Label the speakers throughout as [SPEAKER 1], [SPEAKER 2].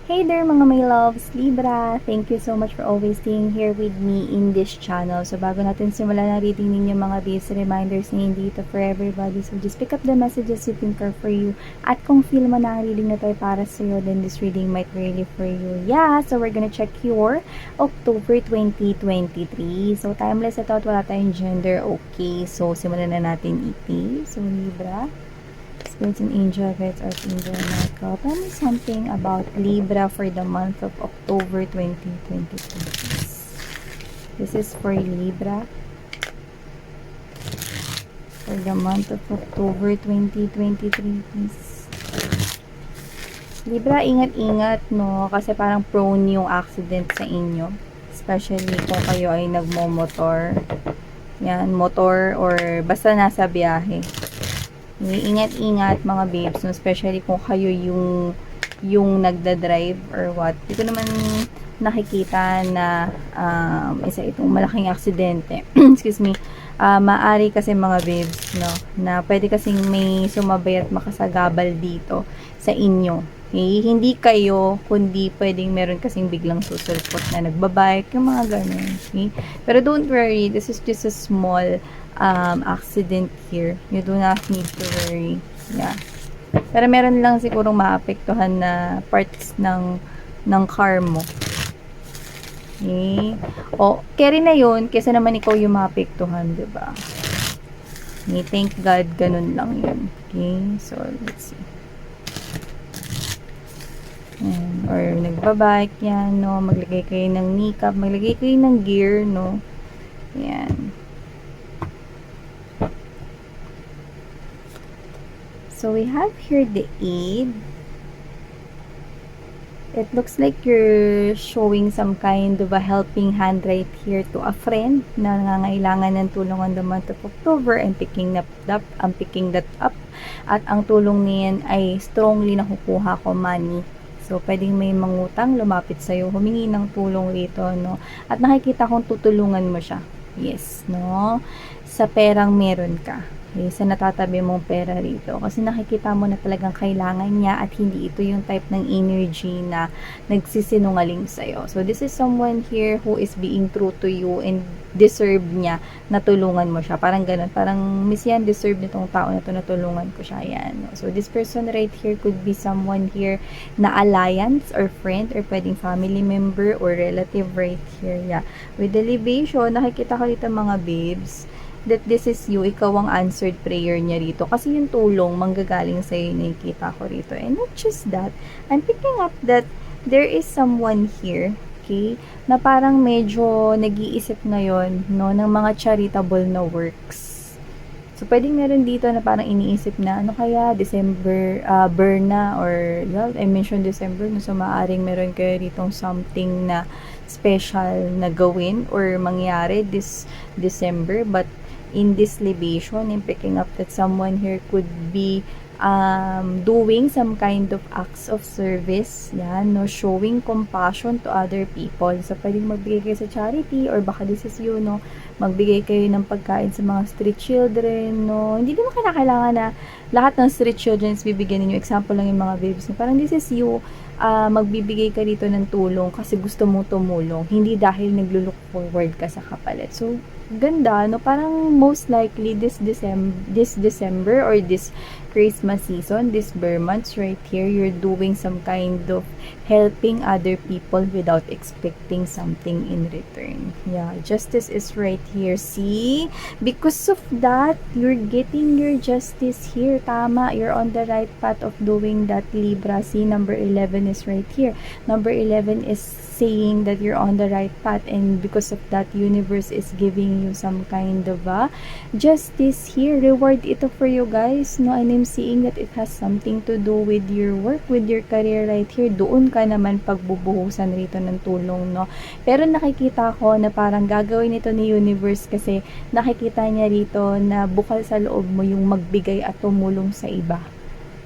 [SPEAKER 1] Hey there mga my loves, Libra! Thank you so much for always staying here with me in this channel. So bago natin simulan na reading ninyo mga base reminders na hindi ito for everybody. So just pick up the messages you think are for you. At kung feel mo na ang reading na tayo para sa'yo, then this reading might really for you. Yeah, so we're gonna check your October 2023. So timeless ito at wala tayong gender. Okay, so simulan na natin iti. So Libra. Spirits and Angel Guides, Archangel Michael. Tell me something about Libra for the month of October 2022. This is for Libra. For the month of October 2023, please. Libra, ingat-ingat, no? Kasi parang prone yung accident sa inyo. Especially kung kayo ay nagmo-motor. Yan, motor or basta nasa biyahe. Ingat-ingat mga babes, no? Especially kung kayo yung nagda-drive or what. Dito naman nakikita na isa itong malaking aksidente. Excuse me. Maari kasi mga babes, no, na pwede kasing may sumabay at makasagabal dito sa inyo. Okay? Hindi kayo, kundi pwedeng meron kasing biglang susulpot na nagbabike, yung mga ganun. Okay? Pero don't worry, this is just a small accident here. You do not need to worry. Yeah. Pero meron lang sigurong maapektuhan na parts ng car mo. Okay. O, carry na yun, kesa naman ikaw yung maapektuhan, diba? Okay, thank God, ganun lang yun. Okay, so, let's see. Ayan. Or nagbabike, yan, no? Maglagay kayo ng makeup, maglagay kayo ng gear, no? Yan. So, we have here the aid. It looks like you're showing some kind of a helping hand right here to a friend na nangangailangan ng tulong on the month of October and picking that up. At ang tulong niyan ay strongly nakukuha ko money. So, pwedeng may mangutang, lumapit sa'yo, humingi ng tulong rito, no? At nakikita kong tutulungan mo siya. Yes, no? Sa perang meron ka. Okay, sa natatabi mong pera rito. Kasi nakikita mo na talagang kailangan niya at hindi ito yung type ng energy na nagsisinungaling sa'yo. So, this is someone here who is being true to you and deserve niya na tulungan mo siya. Parang ganun. Parang, miss yan, deserve nitong tao na to na tulungan ko siya. Yan. So, this person right here could be someone here na alliance or friend or pwedeng family member or relative right here. Yeah. With the libation, nakikita ko dito mga babes, that this is you, ikaw ang answered prayer niya rito. Kasi yung tulong, manggagaling sa'yo, nakikita ko rito. And not just that, I'm picking up that there is someone here, okay, na parang medyo nag-iisip ngayon, no, ng mga charitable na works. So, pwedeng meron dito na parang iniisip na, ano kaya, December, burn na, or, well, I mentioned December, no, so maaring meron kayo ditong something na special na gawin or mangyari this December, but in this libation, in picking up that someone here could be doing some kind of acts of service, yan, no, showing compassion to other people. So, pwedeng magbigay kayo sa charity or baka this is you, no, magbigay kayo ng pagkain sa mga street children, no. Hindi naman kailangan na lahat ng street children is bibigyan ninyo. Example lang yung mga babes, no. Parang this is you, magbibigay ka dito ng tulong kasi gusto mo tumulong, hindi dahil naglo-look forward ka sa kapalit. So, ganda, no? Parang most likely this December or this Christmas season, this bare months right here, you're doing some kind of helping other people without expecting something in return. Yeah, justice is right here. See? Because of that, you're getting your justice here. Tama, you're on the right path of doing that, Libra. See, number 11 is right here. Number 11 is saying that you're on the right path, and because of that, universe is giving you some kind of justice here, reward ito for you guys, no. And I'm seeing that it has something to do with your work, with your career right here. Doon ka naman pagbubuhusan rito ng tulong, no. Pero nakikita ko na parang gagawin ito ni universe kasi nakikita niya rito na bukal sa loob mo yung magbigay at tumulong sa iba.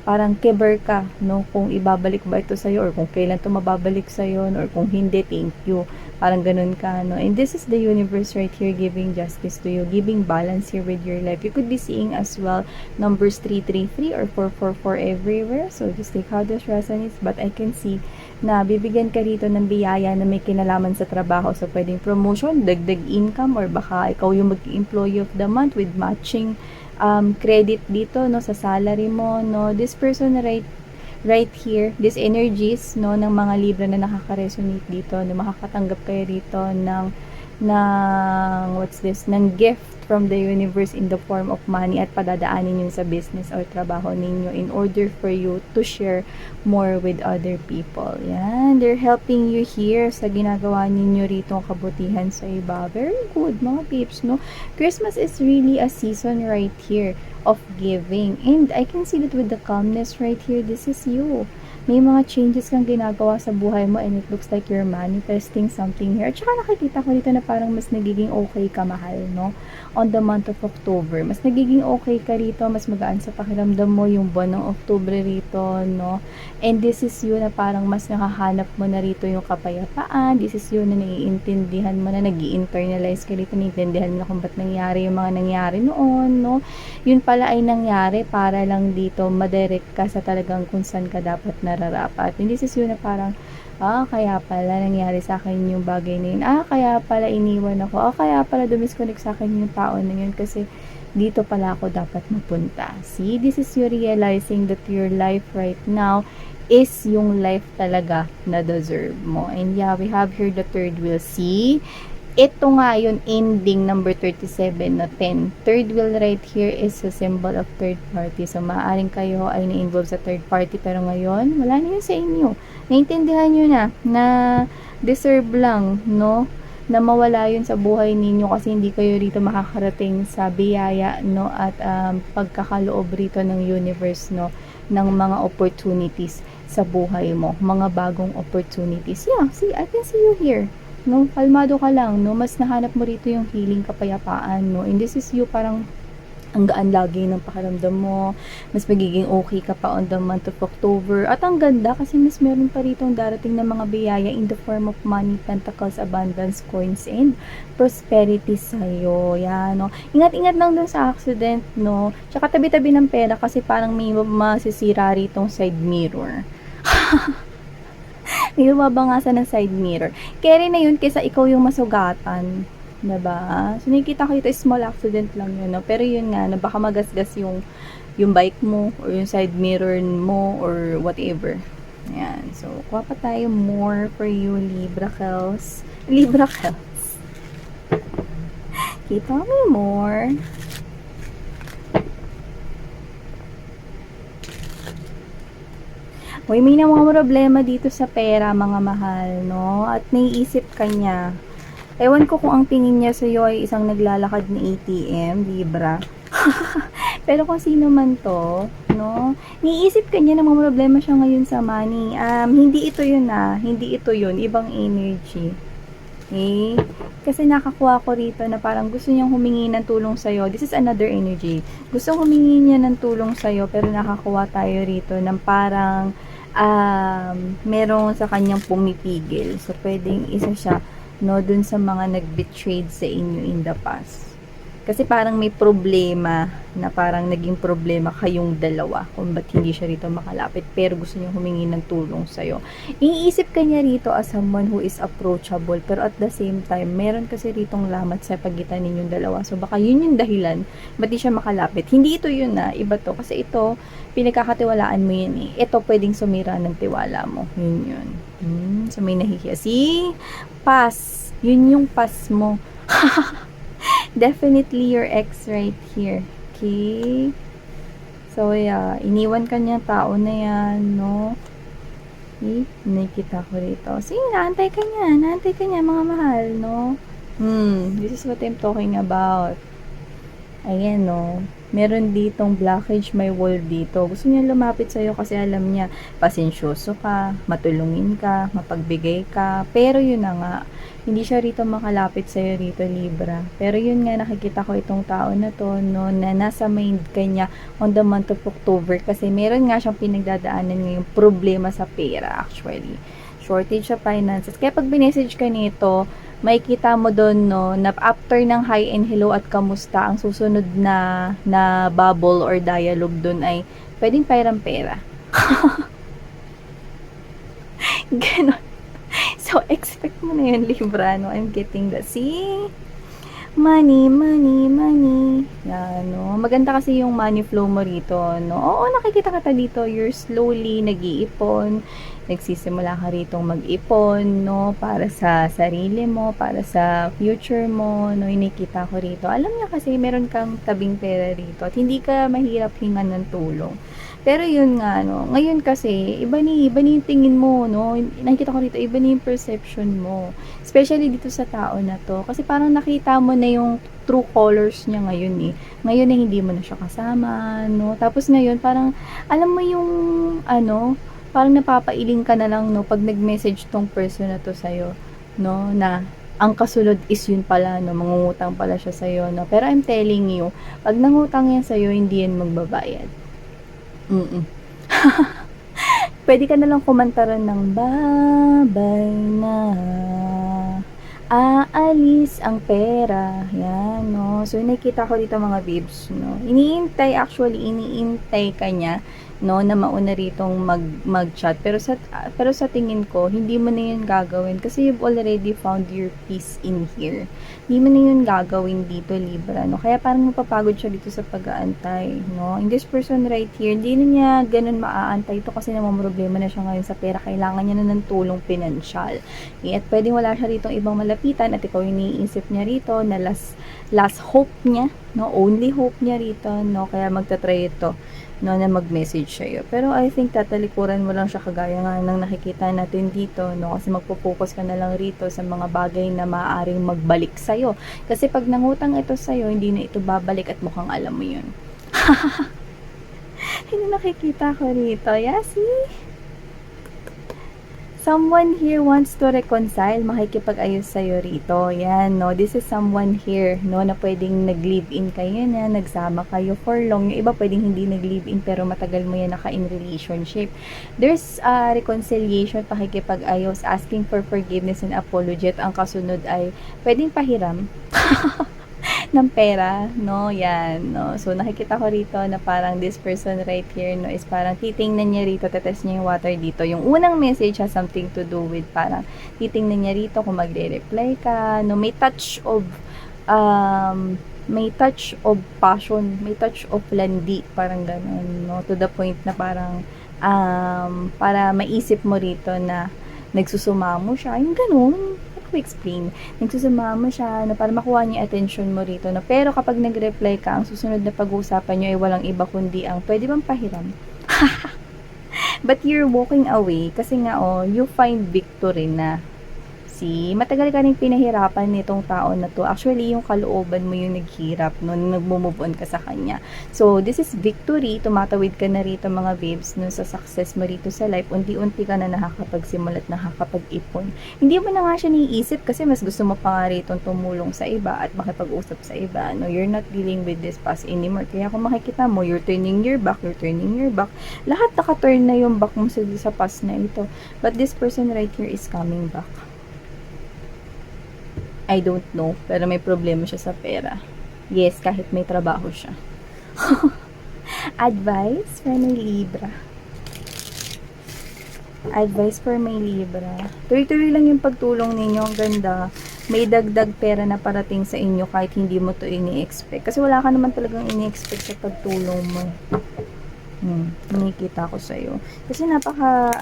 [SPEAKER 1] parang keber ka, no? Kung ibabalik ba ito sa'yo or kung kailan ito mababalik sa'yo or kung hindi, thank you. Parang ganun ka, no? And this is the universe right here giving justice to you, giving balance here with your life. You could be seeing as well numbers 333 or 444 everywhere. So just take how this resonates. But I can see na bibigyan ka rito ng biyaya na may kinalaman sa trabaho. So pwedeng promotion, dagdag income, or baka ikaw yung mag-employee of the month with matching credit dito, no, sa salary mo, no. This person right here, these energies, no, ng mga Libra na nakaka-resonate dito, na makakatanggap kayo rito ng what's this, ng gift from the universe in the form of money at padadaanin yun sa business or trabaho ninyo in order for you to share more with other people. Yan, they're helping you here sa ginagawa ninyo rito kabutihan sa iba. Very good, mga peeps, no? Christmas is really a season right here of giving. And I can see that with the calmness right here, this is you. May mga changes kang ginagawa sa buhay mo and it looks like you're manifesting something here. At saka nakikita ko dito na parang mas nagiging okay ka, mahal, no? On the month of October. Mas nagiging okay ka rito, mas magaan sa pakiramdam mo yung buwan ng October rito, no? And this is you na parang mas nakahanap mo na rito yung kapayapaan. This is you na naiintindihan mo na, nag-i-internalize ka rito, naiintindihan mo na kung ba't nangyari yung mga nangyari noon, no? Yun pala ay nangyari para lang dito madirect ka sa talagang kung saan ka dapat nararapat. And this is yun na parang, kaya pala nangyari sa akin yung bagay na yun. Kaya pala iniwan ako. Kaya pala dumisconnect sa akin yung tao na yun kasi dito pala ako dapat mapunta. See, this is you realizing that your life right now is yung life talaga na deserve mo. And yeah, we have here the third wheel. See, ito nga yung ending number 37 na 10. Third wheel right here is a symbol of third party. So, maaaring kayo ay na-involve sa third party pero ngayon, wala na yun sa inyo. Naintindihan nyo na deserve lang, no? Na mawala yun sa buhay ninyo kasi hindi kayo rito makakarating sa biyaya, no? At pagkakaloob rito ng universe, no? Ng mga opportunities sa buhay mo. Mga bagong opportunities. Yeah, see, I can see you here. No, kalmado ka lang, no, mas nahanap mo rito yung healing, kapayapaan, no, and this is you, parang ang gaan lagi ng pakiramdam mo, mas magiging okay ka pa on the month of October, at ang ganda kasi mas meron pa rito ang darating na mga biyaya in the form of money, pentacles, abundance, coins, and prosperity sa'yo, yan, no, ingat-ingat lang dun sa accident, no, tsaka tabi-tabi ng pera kasi parang may masisira ritong side mirror. May bumabangasan ng side mirror. Carry na yun kaysa ikaw yung masugatan. Diba? So, nakikita ko ito, small accident lang yun. No? Pero yun nga, na baka magasgas yung bike mo, or yung side mirror mo, or whatever. Ayan. So, kuha pa tayo more for you, Libra Kels. Libra Kels. Kita me more. Uy, may na mga problema dito sa pera, mga mahal, no? At naiisip ka niya. Ewan ko kung ang tingin niya sa'yo ay isang naglalakad na ATM, Libra. Pero kung sino man to, no? Naiisip ka niya na mga problema siya ngayon sa money. Hindi ito yun Hindi ito yun. Ibang energy. Okay? Kasi nakakuha ko rito na parang gusto niyang humingi ng tulong sa'yo. This is another energy. Gusto humingi niya ng tulong sa'yo pero nakakuha tayo rito ng parang merong sa kanyang pumipigil. So, pwedeng isa siya, no, dun sa mga nag-betrayed sa inyo in the past. Kasi parang may problema na parang naging problema kayong dalawa kung ba't hindi siya rito makalapit pero gusto niya humingi ng tulong sa'yo. Iniisip ka niya rito as someone who is approachable pero at the same time, meron kasi ritong lamat sa pagitan ninyong dalawa. So baka yun yung dahilan ba't di siya makalapit. Hindi ito yun iba to. Kasi ito, pinagkakatiwalaan mo yun eh. Ito pwedeng sumira ng tiwala mo. Yun. So may nahihiya. See? Pass. Yun yung pass mo. Definitely your ex right here. Okay? So, yeah. Iniwan ka niya, tao na yan, no? Okay? Nakikita ko rito. Sige, naantay ka niya. Naantay ka niya, mga mahal, no? This is what I'm talking about. Ayan, no? Meron ditong blockage, may wall dito. Gusto niya lumapit sa'yo kasi alam niya, pasensyoso ka, matulungin ka, mapagbigay ka. Pero yun na nga, hindi siya rito makalapit sa'yo rito, Libra. Pero yun nga, nakikita ko itong tao na to, no, na nasa mind kanya on the month of October kasi meron nga siyang pinagdadaanan ngayong problema sa pera actually. Shortage sa finances. Kaya pag binessage ka nito, makikita mo doon, no, na after ng hi and hello at kamusta, ang susunod na bubble or dialogue doon ay pwedeng pairam pera. Ganon. So, expect mo na yun, Libra, no? I'm getting that. See? Money, money, money. Yan, no? Maganda kasi yung money flow mo rito, no? Oo, nakikita ka dito. You're slowly nag-iipon. Nagsisimula ka rito mag-ipon, no? Para sa sarili mo, para sa future mo, no? Inikita ko rito. Alam niya kasi meron kang tabing pera rito at hindi ka mahirap hingan ng tulong. Pero yun nga, no, ngayon kasi, iba ni yung tingin mo, no, nakikita ko rito, iba ni yung perception mo. Especially dito sa tao na to. Kasi parang nakita mo na yung true colors niya ngayon eh. Ngayon na hindi mo na siya kasama, no. Tapos ngayon, parang, alam mo yung, parang napapailing ka na lang, no, pag nag-message tong person na to sa'yo, no, na, ang kasunod is yun pala, no, mangungutang pala siya sa'yo, no. Pero I'm telling you, pag nangutang yan sa'yo, hindi yan magbabayad. Pwede ka nalang kumantaran ng babay na aalis ang pera. Yan, no. So, nakikita ko dito mga babes, no. Iniintay ka niya, no, na mauna ritong mag-chat. Pero sa tingin ko, hindi mo na yun gagawin kasi you've already found your peace in here. Hindi mo na yun gagawin dito, Libra, no. Kaya parang mapapagod siya dito sa pag-aantay, no. In this person right here, hindi na niya ganun maaantay ito kasi namamroblema na siya ngayon sa pera. Kailangan niya na ng tulong pinansyal. At pwedeng wala siya ritong ibang malapitan at ikaw yung iniisip niya rito na last hope niya, no, only hope niya rito, no. Kaya magta-try ito, no, na mag-message sa'yo. Pero I think tatalikuran mo lang siya kagaya nga ng nakikita natin dito, no, kasi magpo-focus ka na lang rito sa mga bagay na maaaring magbalik sa'yo. Kasi pag nangutang ito sa'yo, hindi na ito babalik at mukhang alam mo yun. Hindi nakikita ko rito. Yeah, see? Someone here wants to reconcile, makikipag-ayos sa'yo rito. Yan, no? This is someone here, no, na pwedeng nag-live-in kayo na, nagsama kayo for long. Yung iba pwedeng hindi nag-live-in pero matagal mo yan naka-in relationship. There's reconciliation, pakikipag-ayos, asking for forgiveness and apology. At ang kasunod ay pwedeng pahiram. Ng pera, no, yan, no. So, nakikita ko rito na parang this person right here, no, is parang titingnan niya rito, tetest niya yung water dito. Yung unang message has something to do with parang titingnan niya rito kung magre-reply ka, no, may touch of passion, may touch of landi, parang ganun, no, to the point na parang, para maisip mo rito na nagsusumamo siya, yung ganun, explain. Nagsusumama siya na para makuha niya attention mo rito. No? Pero kapag nag-reply ka, ang susunod na pag-uusapan niyo ay walang iba kundi ang pwede bang pahiram? But you're walking away kasi nga, you find victory na. See, matagal ka rin pinahirapan nitong tao na to. Actually, yung kalooban mo yung naghirap, no, nagmo-move on ka sa kanya. So, this is victory. Tumatawid ka na rito mga babes, no, sa success mo rito sa life. Unti-unti ka na nakakapagsimulat, nakakapag-ipon. Hindi mo na nga siya niisip kasi mas gusto mo pa nga rito tumulong sa iba at makipag-usap sa iba. No, you're not dealing with this past anymore. Kaya kung makikita mo, you're turning your back. Lahat naka-turn na yung back mo sa past na ito. But this person right here is coming back. I don't know, pero may problema siya sa pera. Yes, kahit may trabaho siya. Advice for may Libra. Advice for may Libra. Tuloy-tuloy lang yung pagtulong ninyo. Ang ganda. May dagdag pera na parating sa inyo kahit hindi mo to ini-expect. Kasi wala ka naman talagang ini-expect sa pagtulong mo. Nakikita ko sa'yo. Kasi napaka,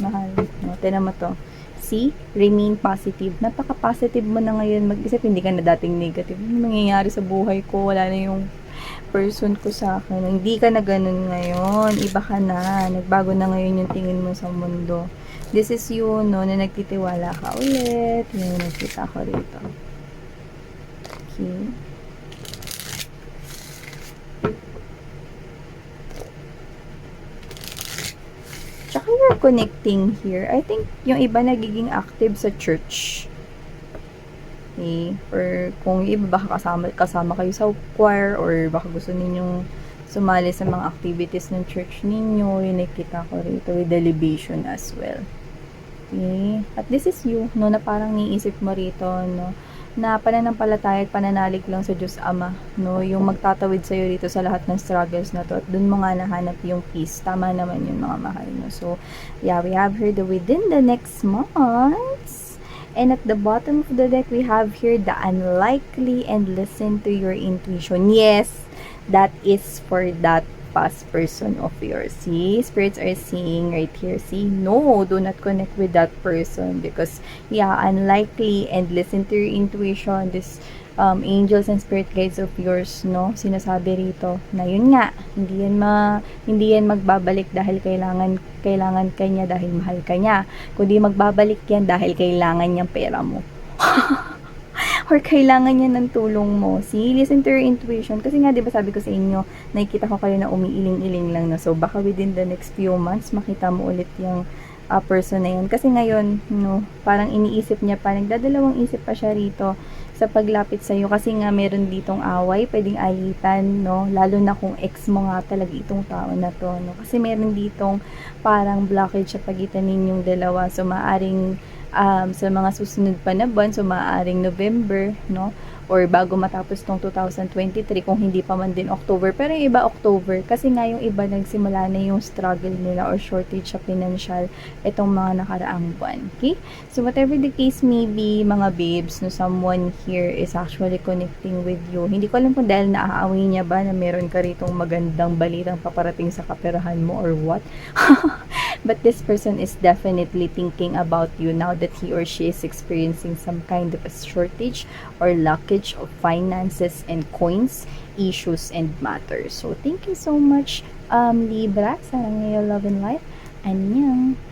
[SPEAKER 1] mahal. No, tinan mo to. See? Remain positive. Napaka-positive mo na ngayon. Mag-isip, hindi ka na dating negative. Ano nangyayari sa buhay ko? Wala na yung person ko sa akin. Hindi ka na ganun ngayon. Iba ka na. Nagbago na ngayon yung tingin mo sa mundo. This is you, no, na nagtitiwala ka ulit. Yung nagkita ko rito. Okay. Tsaka you're connecting here. I think yung iba nagiging active sa church. Okay? Or kung yung iba baka kasama kayo sa choir or baka gusto ninyong sumali sa mga activities ng church ninyo. Yung nakita ko rito with the libation as well. Okay? At this is you, no, na parang niisip mo rito, no, na pananampalataya at pananalig lang sa Diyos Ama, no, yung magtatawid sa'yo dito sa lahat ng struggles na to, at dun mo nga nahanap yung peace. Tama naman yun, mga mahal, no. So, yeah, we have here the within the next months, and at the bottom of the deck, we have here the unlikely and listen to your intuition. Yes, that is for that past person of yours. See, spirits are saying right here, see, no, do not connect with that person because, yeah, unlikely and listen to your intuition. This angels and spirit guides of yours, no, sinasabi rito na yun nga, hindi yan magbabalik dahil kailangan kanya dahil mahal kanya, kundi magbabalik yan dahil kailangan niyang pera mo. Or kailangan niya ng tulong mo. See, listen to your intuition. Kasi nga, di ba sabi ko sa inyo, nakikita ko kayo na umiiling-iling lang na. So, baka within the next few months, makita mo ulit yung person na yun. Kasi ngayon, no, parang iniisip niya pa, nagdadalawang isip pa siya rito sa paglapit sa'yo. Kasi nga, meron ditong away, pwedeng ayitan, no? Lalo na kung ex mo nga talaga itong tao na to, no? Kasi meron ditong parang blockage sa pagitan ninyong dalawa. So, maaring sa mga susunod pa na buwan, so maaaring November, no? Or bago matapos tong 2023, kung hindi pa man din October. Pero yung iba October, kasi nga yung iba nagsimula na yung struggle nila or shortage sa financial itong mga nakaraang buwan. Okay? So whatever the case may be, mga babes, no, someone here is actually connecting with you. Hindi ko alam kung dahil naaaway niya ba na meron ka ritong magandang balitang paparating sa kaperahan mo or what. But this person is definitely thinking about you now that he or she is experiencing some kind of a shortage or blockage of finances and coins, issues, and matters. So, thank you so much, Libra, sa ngayong love and life. Annyeong.